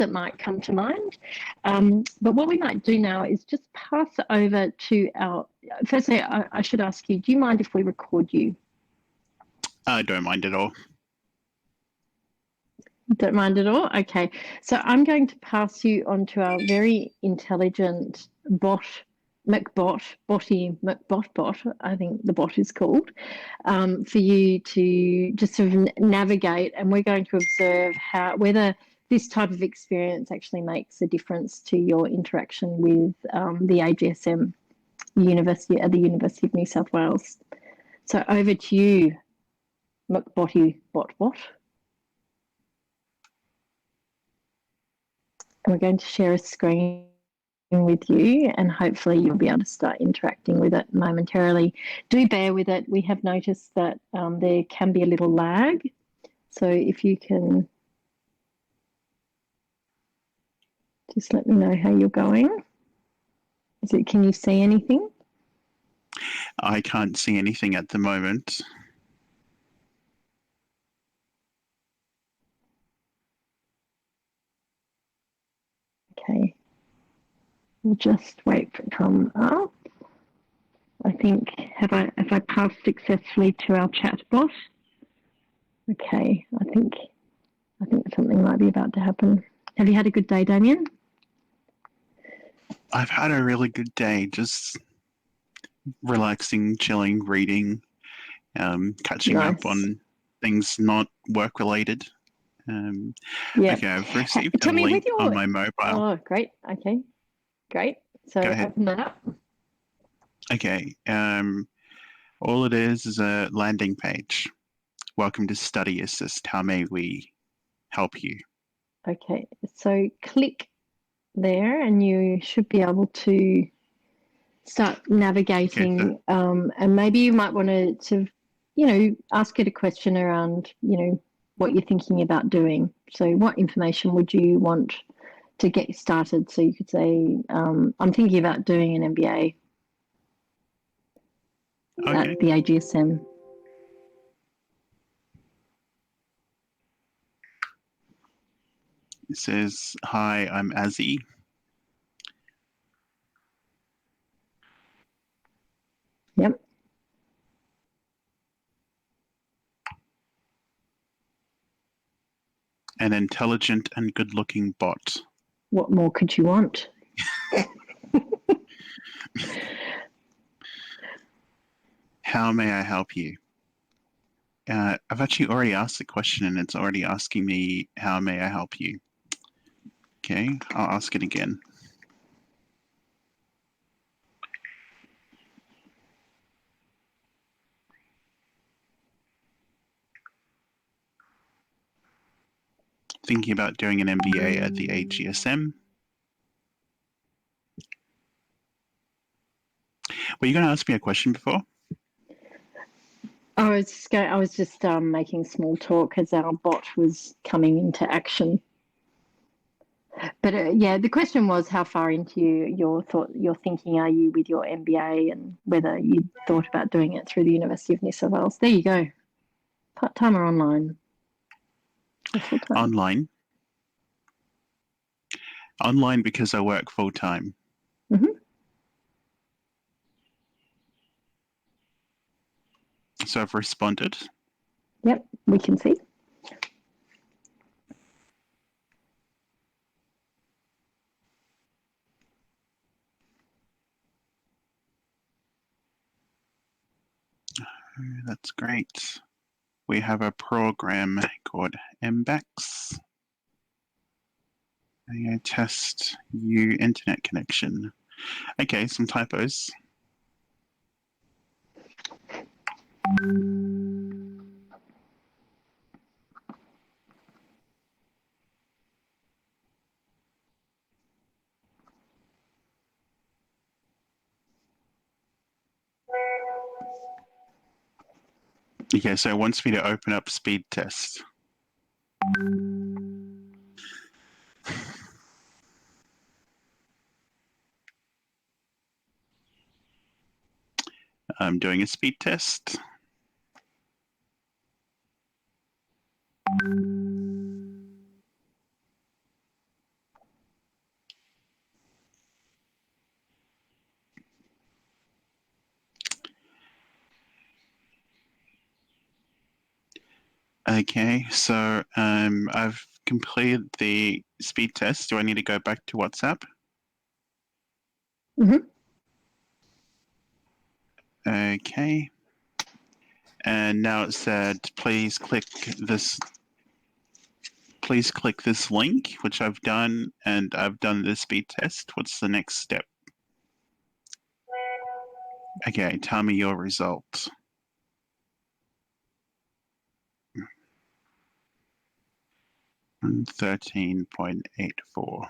that might come to mind. But what we might do now is just pass it over to our. Firstly, I should ask you, do you mind if we record you? I don't mind at all. Don't mind at all? Okay. So I'm going to pass you on to our very intelligent bot, Botty McBot, I think the bot is called, for you to just sort of navigate, and we're going to observe whether this type of experience actually makes a difference to your interaction with the AGSM University at the University of New South Wales. So over to you, McBotty Bot. And we're going to share a screen with you, and hopefully you'll be able to start interacting with it momentarily. Do bear with it. We have noticed that there can be a little lag. So if you can just let me know how you're going. Can you see anything? I can't see anything at the moment. Okay. We'll just wait for it to come up. I think, have I passed successfully to our chat bot? Okay, I think something might be about to happen. Have you had a good day, Damien? I've had a really good day, just relaxing, chilling, reading, catching up on things not work related. Yeah. Okay, I've received a link on my mobile. Oh, great. Okay, great. So open that up. Okay. All it is a landing page. Welcome to Study Assist. How may we help you? Okay, so click there and you should be able to start navigating, and maybe you might want to ask it a question around what you're thinking about doing. So what information would you want to get started? So you could say, I'm thinking about doing an MBA at the AGSM. It says, hi, I'm Azzy. Yep. An intelligent and good-looking bot. What more could you want? How may I help you? I've actually already asked the question and it's already asking me, how may I help you? Okay, I'll ask it again. Thinking about doing an MBA at the AGSM. Were you going to ask me a question before? I was just making small talk as our bot was coming into action. But yeah, the question was, how far into your thinking are you with your MBA, and whether you thought about doing it through the University of New South Wales. There you go. Part-time or online? Or full-time? Online. Online because I work full-time. Mm-hmm. So I've responded. Yep, we can see. That's great. We have a program called MBAX. Test you internet connection. Okay, some typos. Okay, so it wants me to open up speed test. I'm doing a speed test. Okay, so I've completed the speed test. Do I need to go back to WhatsApp? Mhm. Okay. And now it said, please click this link, which I've done, and I've done the speed test. What's the next step? Okay, tell me your result. - 13.84.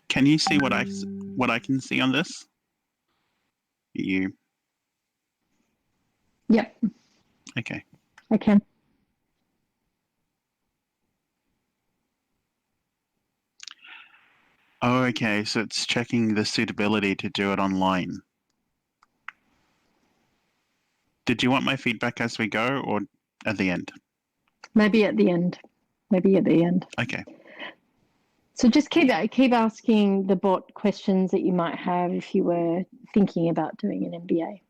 Can you see what I can see on this? You Yep, okay? I can. Oh, okay. So it's checking the suitability to do it online. Did you want my feedback as we go or at the end? Maybe at the end. Maybe at the end. Okay. So just keep asking the bot questions that you might have if you were thinking about doing an MBA.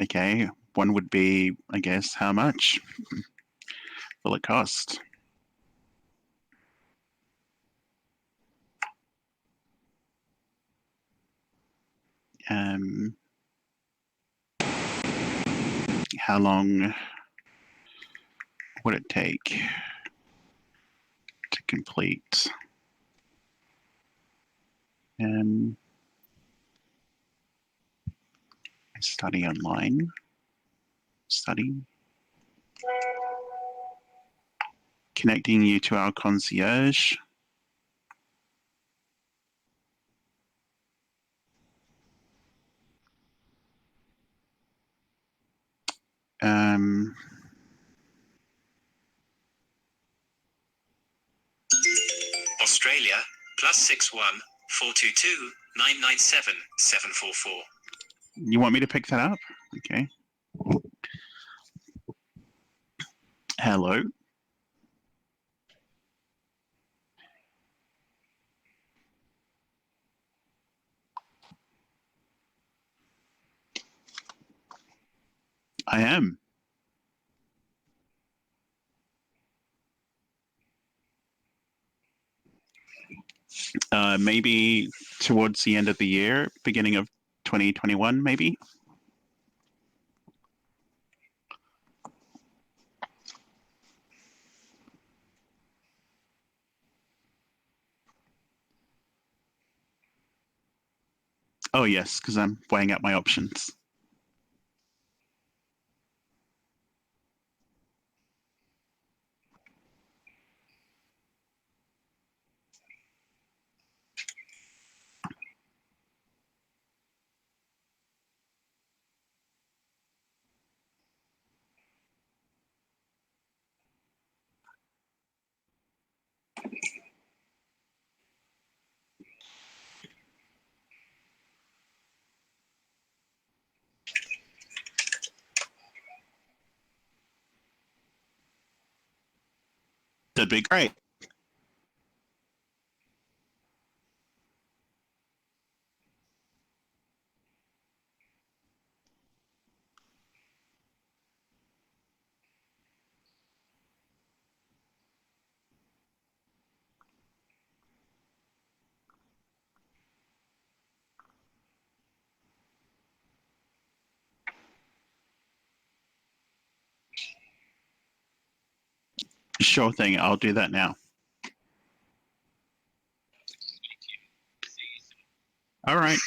Okay. One would be, I guess, how much will it cost? How long would it take to complete? Study online. Study. Connecting you to our concierge. Australia +61 422 997 744. You want me to pick that up? Okay. Hello. I am. Maybe towards the end of the year, beginning of 2021, maybe. Oh, yes, because I'm weighing up my options. That'd be great. Sure thing. I'll do that now. All right.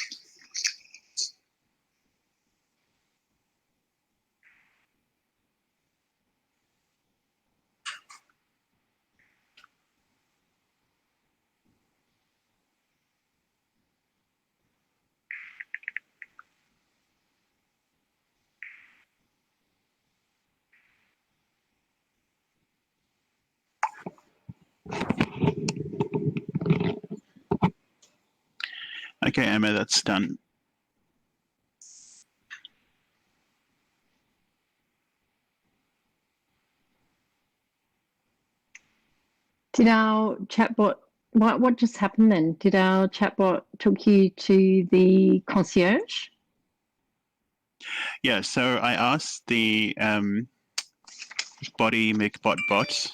Okay, Emma, that's done. Did our chatbot, what just happened then? Did our chatbot took you to the concierge? Yeah, so I asked the Body McBot bot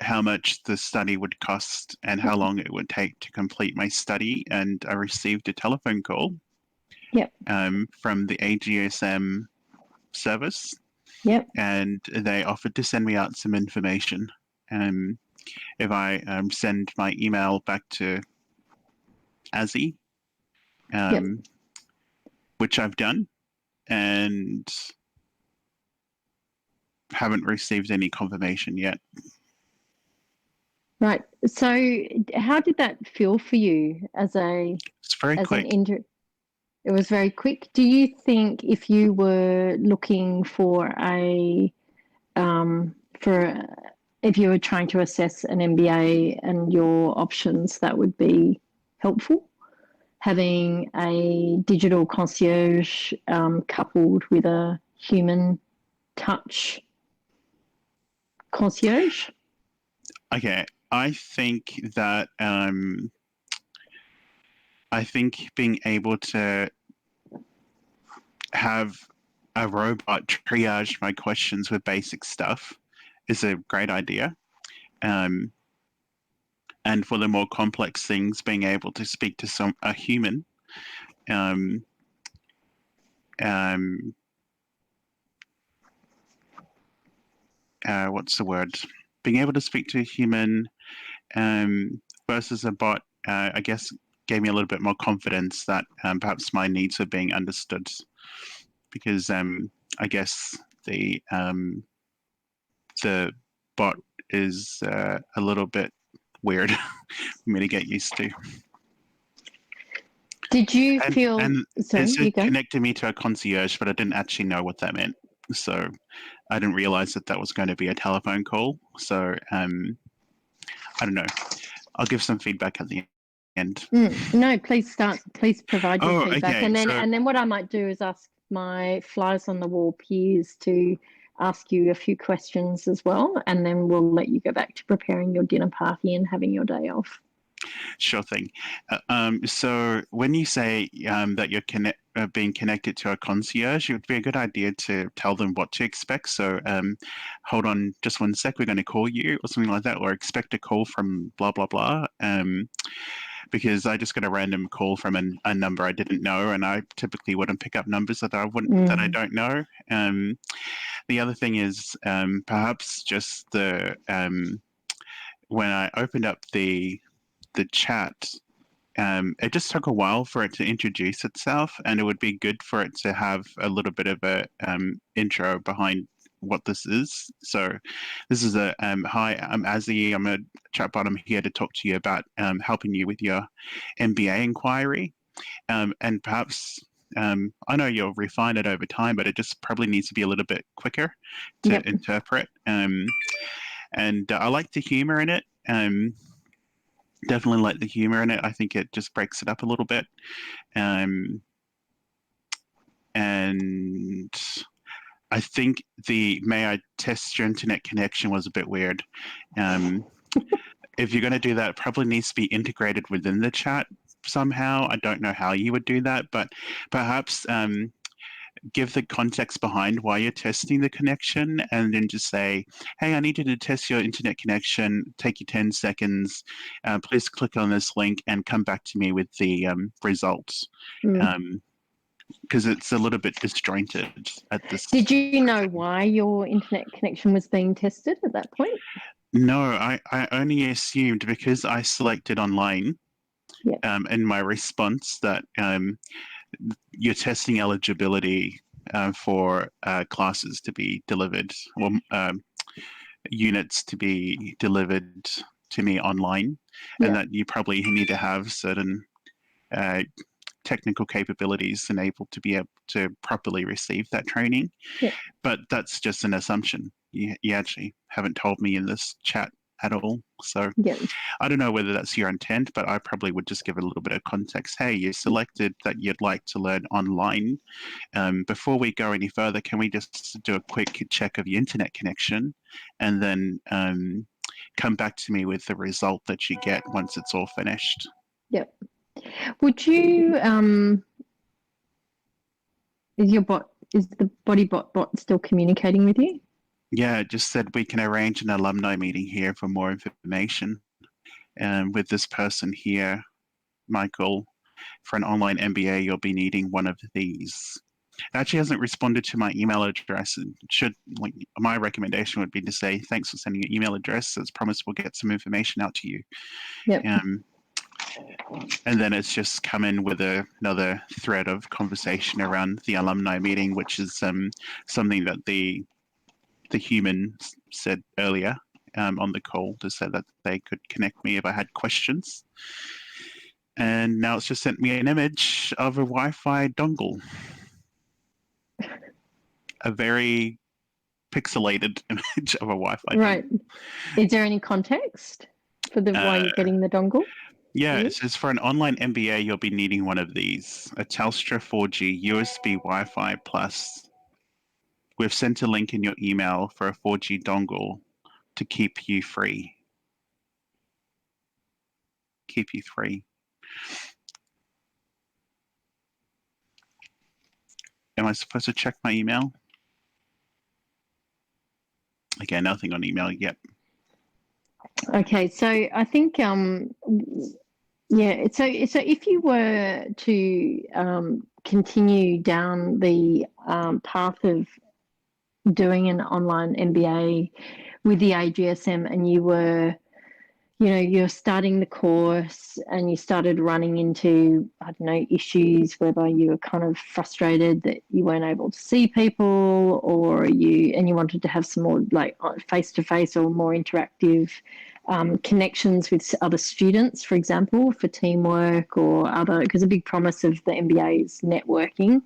how much the study would cost and how long it would take to complete my study, and I received a telephone call Yep. From the AGSM service, Yep. and they offered to send me out some information if I send my email back to ASI, Yep. which I've done, and haven't received any confirmation yet. Right. So how did that feel for you as It's very quick. It was very quick. Do you think if you were looking for if you were trying to assess an MBA and your options, that would be helpful? Having a digital concierge coupled with a human touch concierge? Okay, I think that I think being able to have a robot triage my questions with basic stuff is a great idea. And for the more complex things, being able to speak to a human, what's the word? Being able to speak to a human versus a bot, I guess, gave me a little bit more confidence that perhaps my needs are being understood, because I guess the bot is a little bit weird for me to get used to. Did you feel? Sorry, it you go. connected me to a concierge, but I didn't actually know what that meant. So I didn't realize that was going to be a telephone call. So I don't know. I'll give some feedback at the end. No, please start. Please provide your feedback, okay. And then what I might do is ask my flies on the wall peers to ask you a few questions as well, and then we'll let you go back to preparing your dinner party and having your day off. Sure thing. So when you say that you're being connected to a concierge, it would be a good idea to tell them what to expect. So hold on just one sec, we're going to call you, or something like that, or expect a call from blah, blah, blah. Because I just got a random call from a number I didn't know, and I typically wouldn't pick up numbers that I don't know. The other thing is perhaps just when I opened up the chat, it just took a while for it to introduce itself, and it would be good for it to have a little bit of a intro behind what this is. So this is hi, I'm Azzy. I'm a chatbot. I'm here to talk to you about helping you with your MBA inquiry. And perhaps I know you'll refine it over time, but it just probably needs to be a little bit quicker to interpret. And I like the humor in it. Definitely like the humor in it. I think it just breaks it up a little bit. And I think the "may I test your internet connection" was a bit weird. If you're going to do that, it probably needs to be integrated within the chat somehow. I don't know how you would do that, but perhaps give the context behind why you're testing the connection, and then just say, hey, I need you to test your internet connection. Take you 10 seconds. Please click on this link and come back to me with the results. Because it's a little bit disjointed at this. Did you know why your internet connection was being tested at that point? No, I only assumed because I selected online in my response that you're testing eligibility for classes to be delivered, or units to be delivered to me online, and that you probably need to have certain technical capabilities enabled to be able to properly receive that training. But that's just an assumption. You actually haven't told me in this chat at all. So I don't know whether that's your intent, but I probably would just give a little bit of context. Hey, you selected that you'd like to learn online. Before we go any further, can we just do a quick check of your internet connection? And then come back to me with the result that you get once it's all finished. Yep. Would you is the BodyBot still communicating with you? Yeah, it just said we can arrange an alumni meeting here for more information. With this person here, Michael, for an online MBA, you'll be needing one of these. It actually hasn't responded to my email address. My recommendation would be to say, thanks for sending your email address. As promised, we'll get some information out to you. Yep. And then it's just come in with another thread of conversation around the alumni meeting, which is something that the human said earlier on the call, to say that they could connect me if I had questions. And now it's just sent me an image of a Wi-Fi dongle. A very pixelated image of a Wi-Fi dongle. Right. Is there any context for why you're getting the dongle? Yeah, it says for an online MBA, you'll be needing one of these, a Telstra 4G USB Wi-Fi Plus. We've sent a link in your email for a 4G dongle to keep you free. Keep you free. Am I supposed to check my email? Okay, nothing on email yet. Okay, so I think yeah. So if you were to continue down the path of doing an online MBA with the AGSM, and you were, you're starting the course and you started running into, I don't know, issues whether you were kind of frustrated that you weren't able to see people, or you wanted to have some more like face-to-face or more interactive connections with other students, for example, for teamwork or other, because a big promise of the MBA is networking.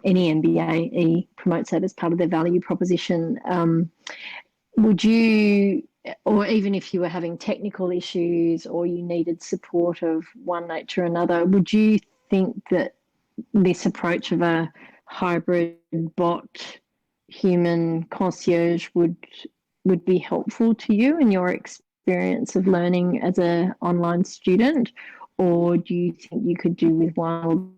Any MBA promotes that as part of their value proposition. Would you, or even if you were having technical issues or you needed support of one nature or another, would you think that this approach of a hybrid bot human concierge would be helpful to you in your experience of learning as an online student, or do you think you could do with one?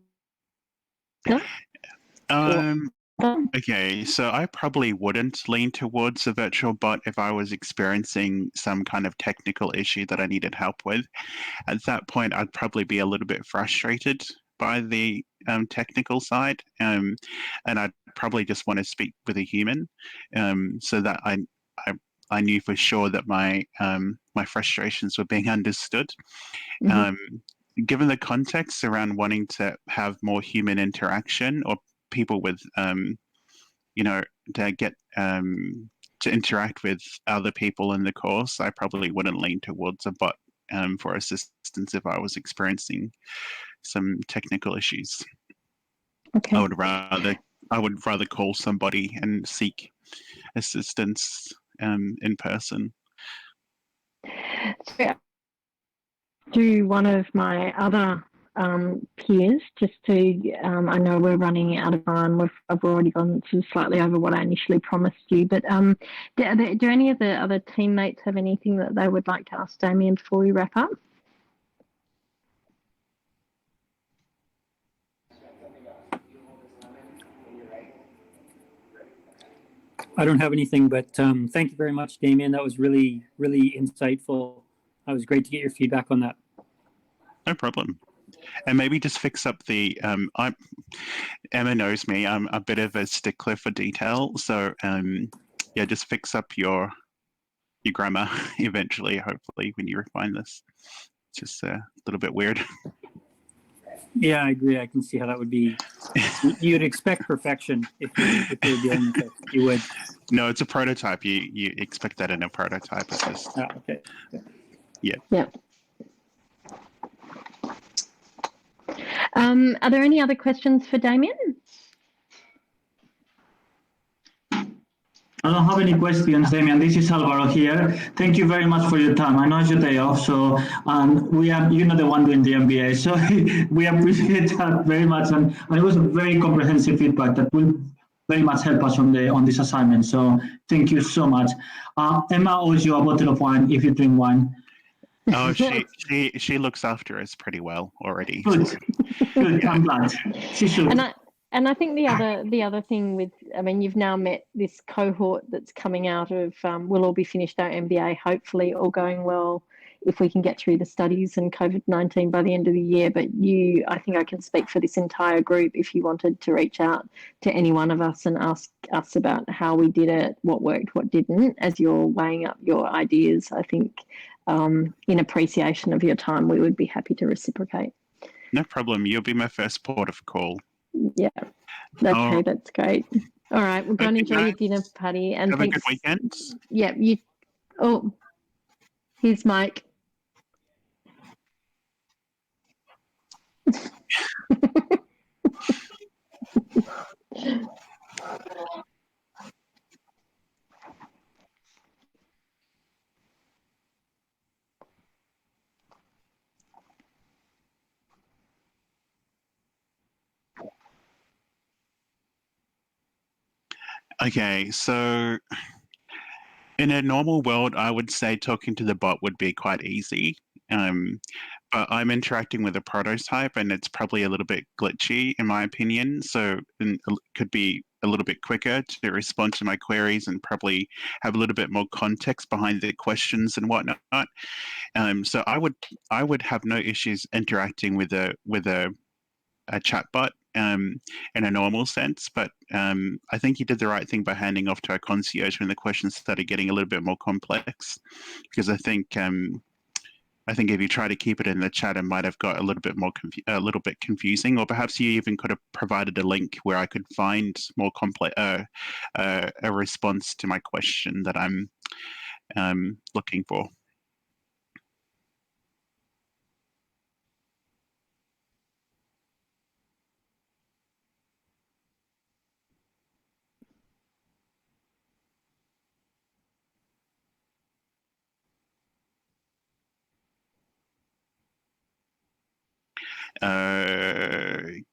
Okay, so I probably wouldn't lean towards a virtual bot if I was experiencing some kind of technical issue that I needed help with. At that point, I'd probably be a little bit frustrated by the technical side, and I'd probably just want to speak with a human, so that I knew for sure that my frustrations were being understood. Mm-hmm. Given the context around wanting to have more human interaction, or people with, to get to interact with other people in the course, I probably wouldn't lean towards a bot for assistance if I was experiencing some technical issues. Okay. I would rather call somebody and seek assistance in person. So, do one of my other peers, just to, I know we're running out of time. I've already gone to slightly over what I initially promised you, but do any of the other teammates have anything that they would like to ask Damien before we wrap up? I don't have anything, but thank you very much, Damien. That was really, really insightful. It was great to get your feedback on that. No problem. And maybe just fix up the, Emma knows me, I'm a bit of a stickler for detail. So yeah, just fix up your grammar eventually, hopefully, when you refine this. It's just a little bit weird. Yeah, I agree. I can see how that would be. You'd expect perfection if you were dealing with it. You would. No, it's a prototype. You expect that in a prototype. It's just, okay. Yeah. Yeah. Are there any other questions for Damien? I don't have any questions, Damien. This is Alvaro here. Thank you very much for your time. I know it's your day off, so we are, you're not the one doing the MBA, so we appreciate that very much. And it was a very comprehensive feedback that will very much help us on this assignment. So thank you so much. Emma owes you a bottle of wine if you drink wine. Oh, she looks after us pretty well already. Good, good. I'm glad. She should. And I think the other thing with, I mean, you've now met this cohort that's coming out of, we'll all be finished our MBA, hopefully all going well if we can get through the studies and COVID-19 by the end of the year. But I think I can speak for this entire group if you wanted to reach out to any one of us and ask us about how we did it, what worked, what didn't, as you're weighing up your ideas. I think in appreciation of your time, we would be happy to reciprocate. No problem. You'll be my first port of call. Yeah. Okay, that's great. All right, well, go and enjoy your dinner, Paddy. And have thanks. A good weekend. Yeah, oh, here's Mike. Okay, so in a normal world, I would say talking to the bot would be quite easy. But I'm interacting with a prototype and it's probably a little bit glitchy in my opinion. So it could be a little bit quicker to respond to my queries and probably have a little bit more context behind the questions and whatnot. So I would have no issues interacting with a chatbot in a normal sense, but I think you did the right thing by handing off to our concierge when the questions started getting a little bit more complex, because I think if you try to keep it in the chat, it might have got a little bit confusing, or perhaps you even could have provided a link where I could find more complex a response to my question that I'm looking for. Okay.